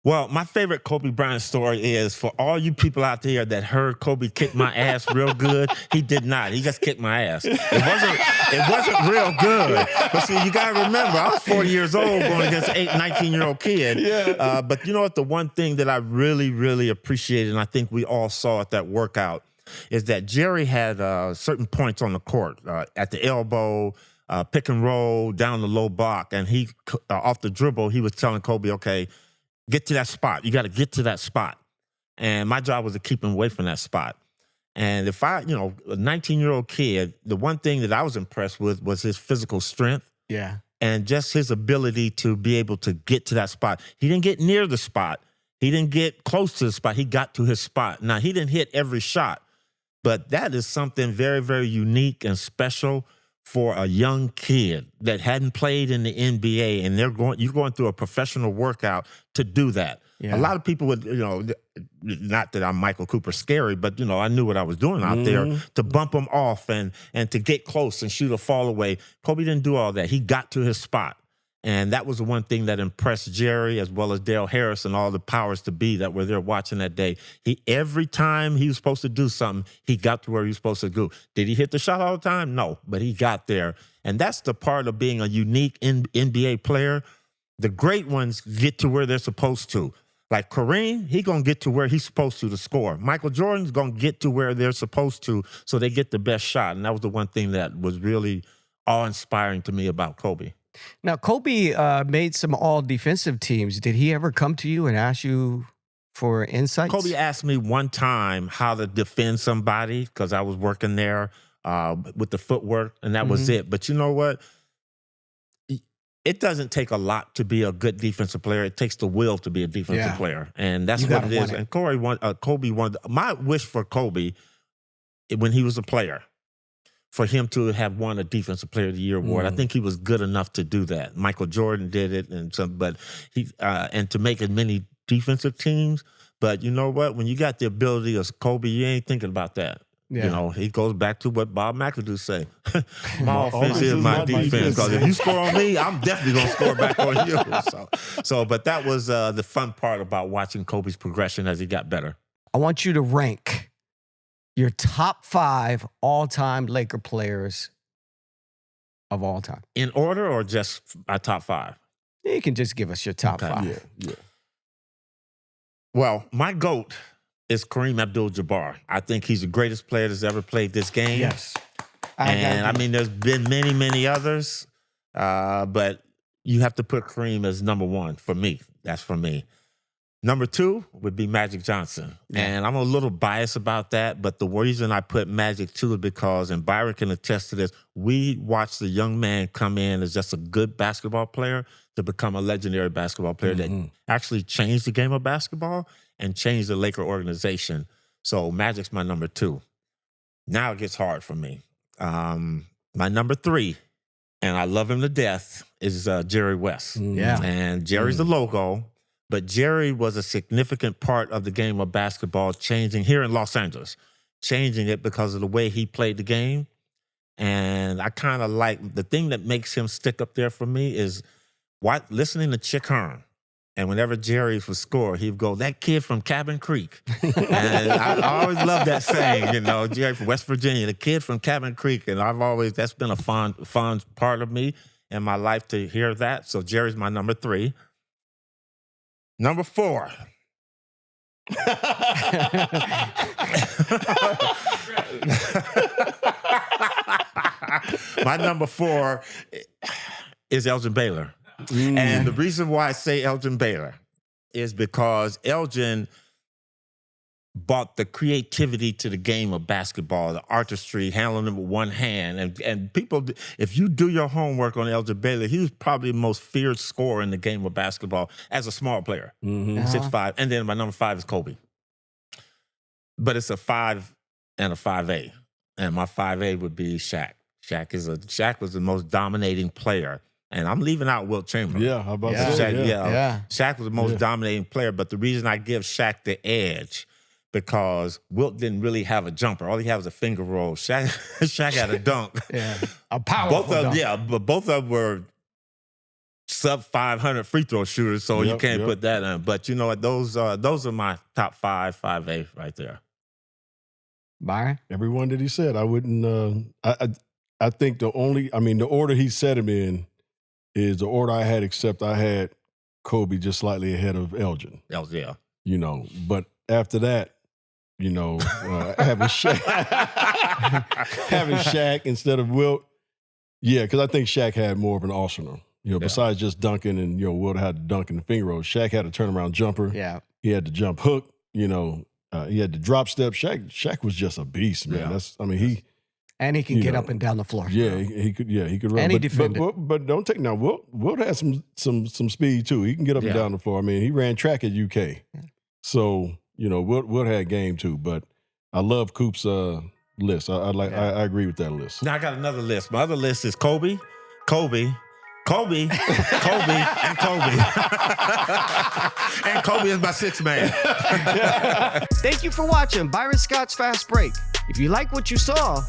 Well, my favorite Kobe Bryant story is for all you people out there that heard Kobe kick my ass real good. He did not. He just kicked my ass. It wasn't real good. But see, you got to remember, I was 40 years old going against an 19-year-old kid. Yeah. But you know what? The one thing that I really, really appreciated, and I think we all saw at that workout, is that Jerry had certain points on the court at the elbow, pick and roll, down the low block, and he off the dribble, he was telling Kobe, okay, get to that spot. You got to get to that spot. And my job was to keep him away from that spot. And if a 19-year-old kid, the one thing that I was impressed with was his physical strength. Yeah. And just his ability to be able to get to that spot. He didn't get near the spot. He didn't get close to the spot. He got to his spot. Now, he didn't hit every shot, but that is something very, very unique and special for a young kid that hadn't played in the NBA, and you're going through a professional workout to do that. Yeah. A lot of people would, not that I'm Michael Cooper scary, but I knew what I was doing out there to bump him off and to get close and shoot a fall away. Kobe didn't do all that. He got to his spot. And that was the one thing that impressed Jerry as well as Dale Harris and all the powers to be that were there watching that day. Every time he was supposed to do something, he got to where he was supposed to go. Did he hit the shot all the time? No, but he got there. And that's the part of being a unique NBA player. The great ones get to where they're supposed to. Like Kareem, he going to get to where he's supposed to score. Michael Jordan's going to get to where they're supposed to so they get the best shot. And that was the one thing that was really awe-inspiring to me about Kobe. Now, Kobe made some all-defensive teams. Did he ever come to you and ask you for insights? Kobe asked me one time how to defend somebody because I was working there with the footwork, and that was it. But you know what? It doesn't take a lot to be a good defensive player. It takes the will to be a defensive player, and that's what it is. And Kobe wanted. My wish for Kobe when he was a player, for him to have won a Defensive Player of the Year award. I think he was good enough to do that. Michael Jordan did it, but he and to make as many defensive teams. But you know what? When you got the ability of Kobe, you ain't thinking about that. Yeah. He goes back to what Bob McAdoo say. My offense is my defense. Because if you score on me, I'm definitely going to score back on you. But that was the fun part about watching Kobe's progression as he got better. I want you to rank your top 5 all-time Laker players of all time. In order or just my top 5? You can just give us your top 5. Yeah. Well, my GOAT is Kareem Abdul-Jabbar. I think he's the greatest player that's ever played this game. Yes. There's been many, many others, but you have to put Kareem as number 1 for me. That's for me. Number 2 would be Magic Johnson. Yeah. And I'm a little biased about that, but the reason I put Magic 2 is because, and Byron can attest to this, we watched the young man come in as just a good basketball player to become a legendary basketball player that actually changed the game of basketball and changed the Laker organization. So Magic's my number 2. Now it gets hard for me. My number 3, and I love him to death, is Jerry West. Yeah. And Jerry's the logo, but Jerry was a significant part of the game of basketball changing here in Los Angeles, changing it because of the way he played the game. And I kind of like, the thing that makes him stick up there for me is listening to Chick Hearn. And whenever Jerry would score, he'd go, "That kid from Cabin Creek." And I always love that saying, Jerry from West Virginia, the kid from Cabin Creek. And that's been a fun part of me in my life to hear that. So Jerry's my number 3. Number 4. My number 4 is Elgin Baylor. And the reason why I say Elgin Baylor is because Elgin brought the creativity to the game of basketball, the artistry, handling it with one hand. And people, if you do your homework on Elgin Baylor, he was probably the most feared scorer in the game of basketball as a small player, 6'5". And then my number 5 is Kobe. But it's a 5 and a 5A. And my 5A would be Shaq. Shaq was the most dominating player. And I'm leaving out Wilt Chamberlain. Yeah, how about that? Shaq was the most dominating player, but the reason I give Shaq the edge, because Wilt didn't really have a jumper. All he had was a finger roll. Shaq had a dunk. A powerful dunk. But both of them were sub 500 free throw shooters, so you can't put that in. But you know what? Those are my top 5A right there. Byron? Everyone that he said, I wouldn't. I think the order he said him in is the order I had, except I had Kobe just slightly ahead of Elgin. Yeah. You know, but after that, you know, having Shaq instead of Wilt, yeah, because I think Shaq had more of an arsenal. You know, besides just dunking, and you know, Wilt had to dunk in the finger roll. Shaq had a turnaround jumper. Yeah, he had the jump hook. You know, he had the drop step. Shaq was just a beast, man. Yeah. And he can get up and down the floor. Yeah, he could. Yeah, he could run. And he defended. But don't take now. Wilt had some speed too. He can get up and down the floor. I mean, he ran track at UK. Yeah. So you know, Wilt had game too. But I love Coop's list. I agree with that list. Now I got another list. My other list is Kobe, and Kobe. And Kobe is my sixth man. Thank you for watching Byron Scott's Fast Break. If you like what you saw,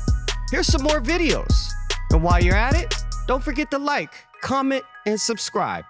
here's some more videos. And while you're at it, don't forget to like, comment, and subscribe.